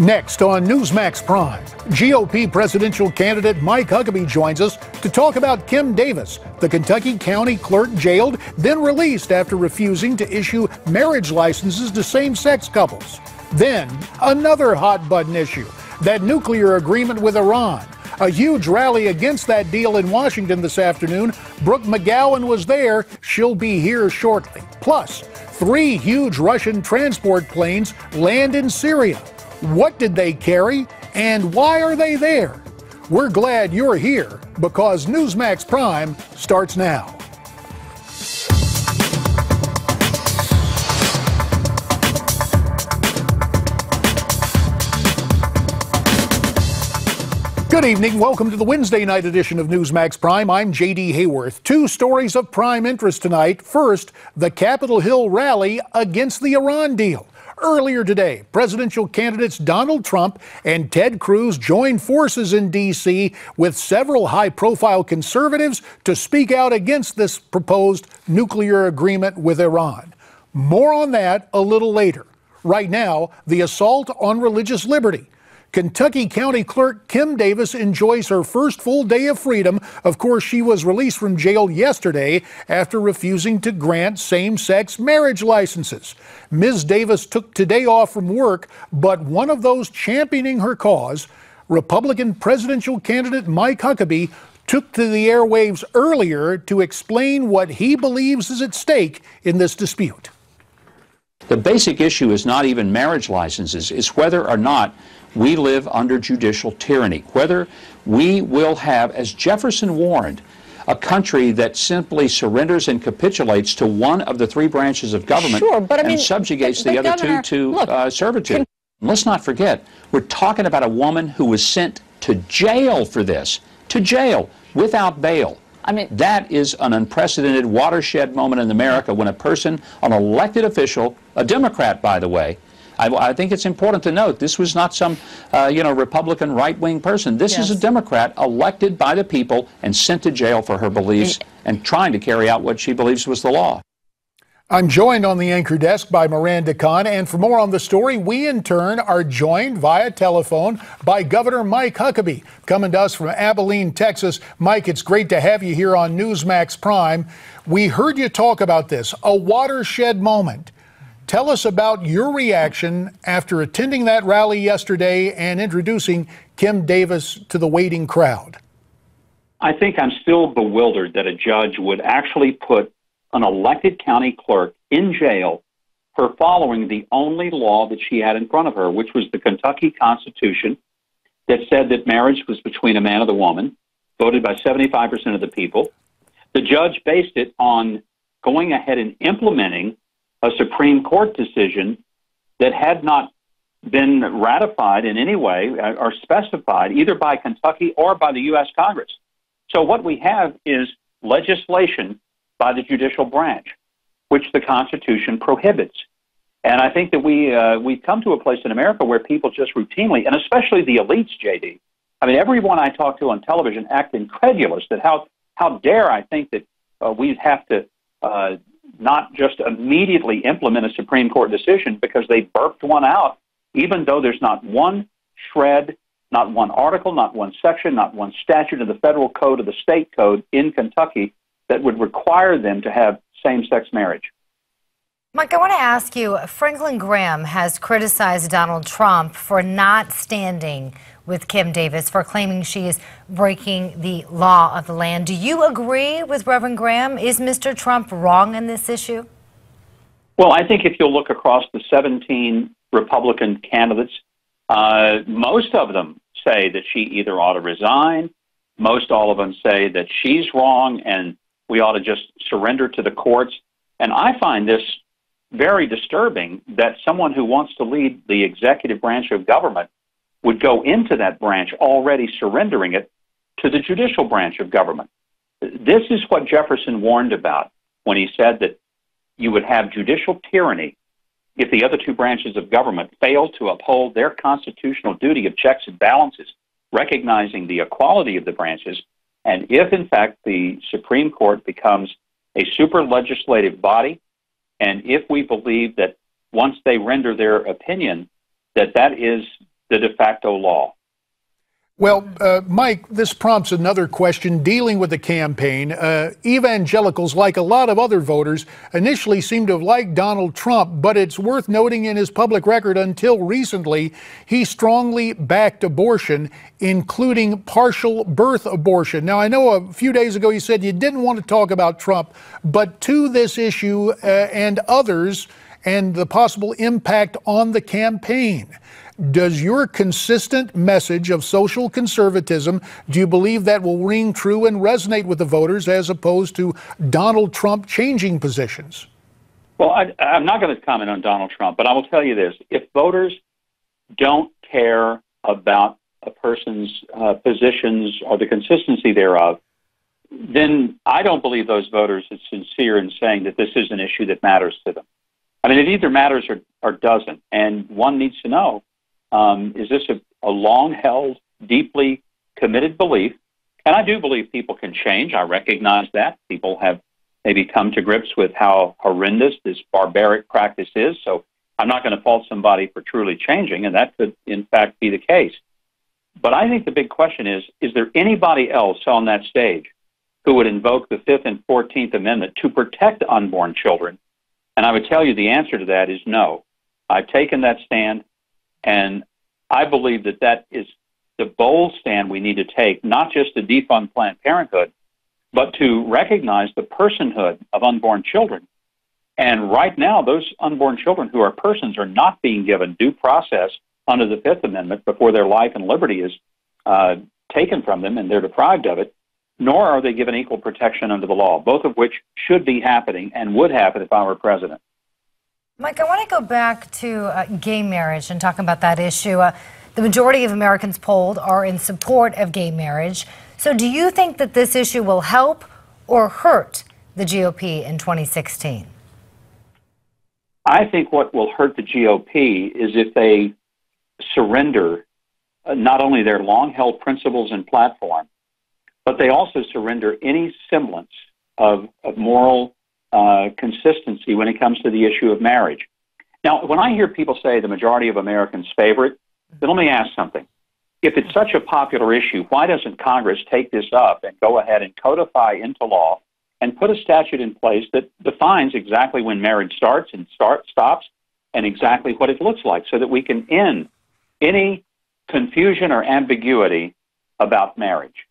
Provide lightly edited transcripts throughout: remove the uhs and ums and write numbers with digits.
Next on Newsmax Prime, GOP presidential candidate Mike Huckabee joins us to talk about Kim Davis, the Kentucky County clerk jailed, then released after refusing to issue marriage licenses to same-sex couples. Then, another hot-button issue, that nuclear agreement with Iran. A huge rally against that deal in Washington this afternoon. Brooke McGowan was there. She'll be here shortly. Plus, 3 huge Russian transport planes land in Syria. What did they carry, and why are they there? We're glad you're here, because Newsmax Prime starts now. Good evening. Welcome to the Wednesday night edition of Newsmax Prime. I'm J.D. Hayworth. 2 stories of prime interest tonight. First, the Capitol Hill rally against the Iran deal. Earlier today, presidential candidates Donald Trump and Ted Cruz joined forces in D.C. with several high-profile conservatives to speak out against this proposed nuclear agreement with Iran. More on that a little later. Right now, the assault on religious liberty. Kentucky County Clerk Kim Davis enjoys her first full day of freedom. Of course, she was released from jail yesterday after refusing to grant same-sex marriage licenses. Ms. Davis took today off from work, but one of those championing her cause, Republican presidential candidate Mike Huckabee, took to the airwaves earlier to explain what he believes is at stake in this dispute. The basic issue is not even marriage licenses, it's whether or not we live under judicial tyranny, whether we will have, as Jefferson warned, a country that simply surrenders and capitulates to one of the 3 branches of government and subjugates the other Governor, 2 to servitude. Let's not forget, we're talking about a woman who was sent to jail for this, to jail without bail. I mean, that is an unprecedented watershed moment in America when a person, an elected official, a Democrat, by the way, I think it's important to note this was not some, Republican right-wing person. This is a Democrat elected by the people and sent to jail for her beliefs and trying to carry out what she believes was the law. I'm joined on the anchor desk by Miranda Kahn, and for more on the story, we in turn are joined via telephone by Governor Mike Huckabee, coming to us from Abilene, Texas. Mike, it's great to have you here on Newsmax Prime. We heard you talk about this, a watershed moment. Tell us about your reaction after attending that rally yesterday and introducing Kim Davis to the waiting crowd. I think I'm still bewildered that a judge would actually put an elected county clerk in jail for following the only law that she had in front of her, which was the Kentucky Constitution that said that marriage was between a man and a woman, voted by 75% of the people. The judge based it on going ahead and implementing a Supreme Court decision that had not been ratified in any way or specified either by Kentucky or by the U.S. Congress. So what we have is legislation by the judicial branch, which the Constitution prohibits. And I think that we've come to a place in America where people just routinely, and especially the elites, J.D., I mean, everyone I talk to on television act incredulous that how dare I think that we'd have to not just immediately implement a Supreme Court decision because they burped one out, even though there's not one shred, not one article, not one section, not one statute of the federal code or the state code in Kentucky that would require them to have same-sex marriage. Mike, I want to ask you, Franklin Graham has criticized Donald Trump for not standing with Kim Davis, for claiming she is breaking the law of the land. Do you agree with Reverend Graham? Is Mr. Trump wrong in this issue? Well, I think if you'll look across the 17 Republican candidates, most of them say that she either ought to resign, most all of them say that she's wrong and we ought to just surrender to the courts. And I find this very disturbing that someone who wants to lead the executive branch of government would go into that branch already surrendering it to the judicial branch of government. This is what Jefferson warned about when he said that you would have judicial tyranny if the other 2 branches of government failed to uphold their constitutional duty of checks and balances, recognizing the equality of the branches, and if, in fact, the Supreme Court becomes a super legislative body, and if we believe that once they render their opinion, that is the de facto law. Well, Mike, this prompts another question dealing with the campaign. Evangelicals, like a lot of other voters, initially seem to have liked Donald Trump, but it's worth noting in his public record until recently, he strongly backed abortion, including partial birth abortion. Now, I know a few days ago you said you didn't want to talk about Trump, but to this issue and others and the possible impact on the campaign, does your consistent message of social conservatism, do you believe that will ring true and resonate with the voters as opposed to Donald Trump changing positions? Well, I'm not going to comment on Donald Trump, but I will tell you this. If voters don't care about a person's positions or the consistency thereof, then I don't believe those voters are sincere in saying that this is an issue that matters to them. I mean, it either matters or doesn't, and one needs to know, is this a long-held, deeply committed belief? And I do believe people can change. I recognize that. People have maybe come to grips with how horrendous this barbaric practice is, so I'm not going to fault somebody for truly changing, and that could, in fact, be the case. But I think the big question is there anybody else on that stage who would invoke the 5th and 14th Amendment to protect unborn children? And I would tell you the answer to that is no. I've taken that stand, and I believe that that is the bold stand we need to take, not just to defund Planned Parenthood, but to recognize the personhood of unborn children. And right now, those unborn children who are persons are not being given due process under the 5th Amendment before their life and liberty is taken from them and they're deprived of it, nor are they given equal protection under the law, both of which should be happening and would happen if I were president. Mike, I want to go back to gay marriage and talk about that issue. The majority of Americans polled are in support of gay marriage. So do you think that this issue will help or hurt the GOP in 2016? I think what will hurt the GOP is if they surrender not only their long-held principles and platform, but they also surrender any semblance of moral consistency when it comes to the issue of marriage. Now, when I hear people say the majority of Americans favor it, then let me ask something. If it's such a popular issue, why doesn't Congress take this up and go ahead and codify into law and put a statute in place that defines exactly when marriage starts and stops and exactly what it looks like so that we can end any confusion or ambiguity about marriage?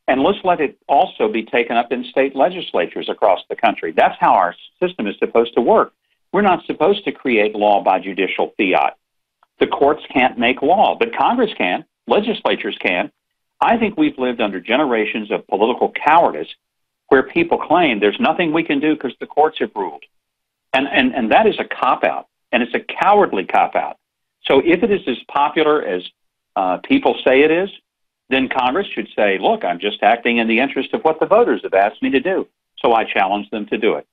And let's let it also be taken up in state legislatures across the country. That's how our system is supposed to work. We're not supposed to create law by judicial fiat. The courts can't make law, but Congress can, legislatures can. I think we've lived under generations of political cowardice where people claim there's nothing we can do because the courts have ruled. And that is a cop-out, and it's a cowardly cop-out. So if it is as popular as people say it is, then Congress should say, look, I'm just acting in the interest of what the voters have asked me to do. So I challenge them to do it.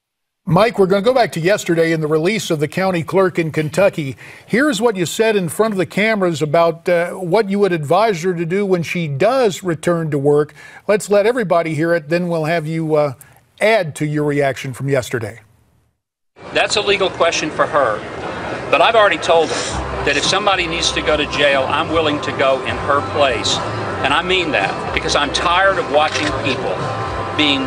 Mike, we're going to go back to yesterday in the release of the county clerk in Kentucky. Here's what you said in front of the cameras about what you would advise her to do when she does return to work. Let's let everybody hear it, then we'll have you add to your reaction from yesterday. That's a legal question for her, but I've already told her that if somebody needs to go to jail, I'm willing to go in her place. And I mean that because I'm tired of watching people being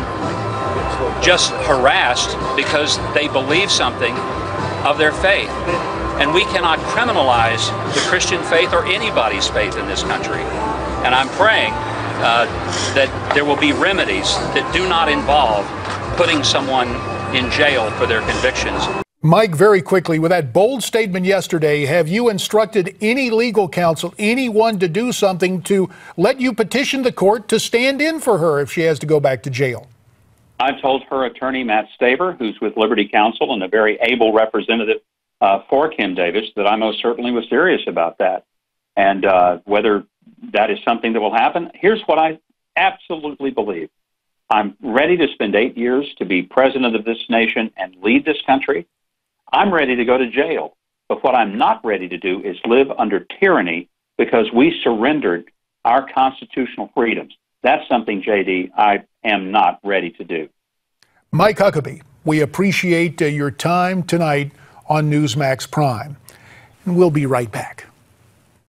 just harassed because they believe something of their faith. And we cannot criminalize the Christian faith or anybody's faith in this country. And I'm praying that there will be remedies that do not involve putting someone in jail for their convictions. Mike, very quickly, with that bold statement yesterday, have you instructed any legal counsel, anyone to do something to let you petition the court to stand in for her if she has to go back to jail? I've told her attorney, Matt Staver, who's with Liberty Counsel and a very able representative for Kim Davis, that I most certainly was serious about that. And whether that is something that will happen, here's what I absolutely believe. I'm ready to spend 8 years to be president of this nation and lead this country. I'm ready to go to jail. But what I'm not ready to do is live under tyranny because we surrendered our constitutional freedoms. That's something, JD, I am not ready to do. Mike Huckabee, we appreciate your time tonight on Newsmax Prime. And we'll be right back.